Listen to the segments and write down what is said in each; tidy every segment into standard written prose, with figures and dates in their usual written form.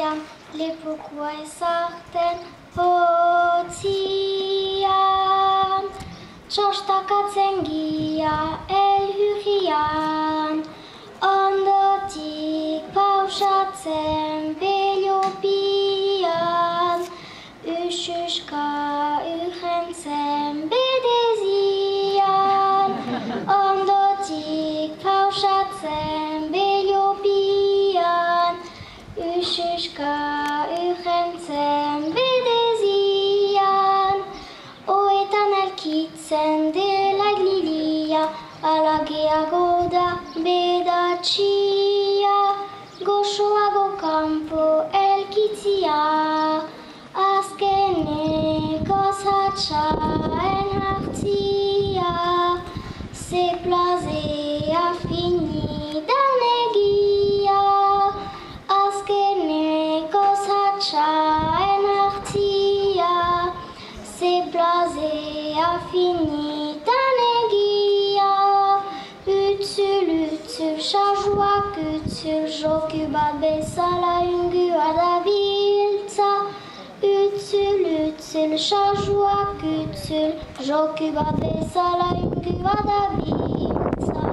Ian, lepokuai sarten hotzian. Txostakatzen gia elhurrian, ondotik pausatzen beliopian, ususka urrentzen bedezian, ondotik pausatzen beliopian, ususka urrentzen bedezian, oetan elkitzen dela glilia, alageago da bedatxia, goxoago kanpo elkitzia, azkenekoz hatxaen hartzia, ze plazea finidan egia, azkenekoz hatxaen hartzia, ze plazea finidan egia, Utsul, sajoak utsul, joku bat bezala ungua dabiltza. Utsul, sajoak utsul, joku bat bezala ungua dabiltza.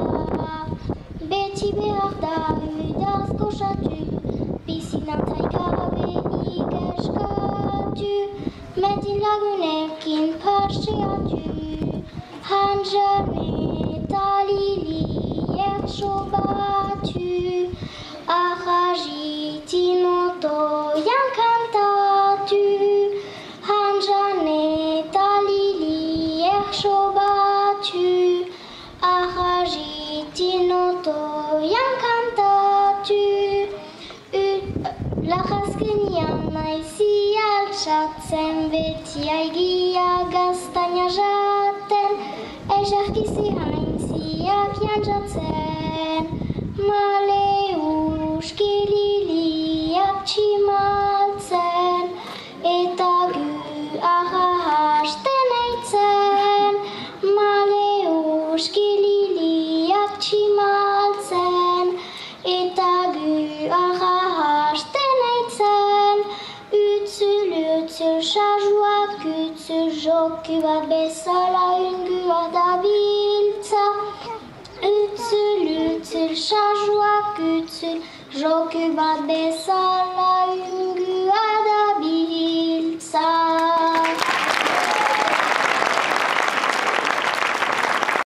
Beti behar da udaz goxatu, bizinan taikabe ikeskatu, medin lagunekin parxeatu, hanjame taliliek sobatu, ahajiti notoian kantatu, hanjane taliliek sobatu, ahajiti notoian kantatu, lahazkenian naizi altxatzen, beti aigia gaztaina jaten, ejarkizi haintziak jantzatzen, male uskililiak tximaltzen, eta gu ahahasten eitzen, male uskililiak tximaltzen, eta gu ahahasten eitzen, utsul, sajoak utsul, joku bat bezala ungua dabiltza. Utsul, sajoak utsul, joku bat bezala ungua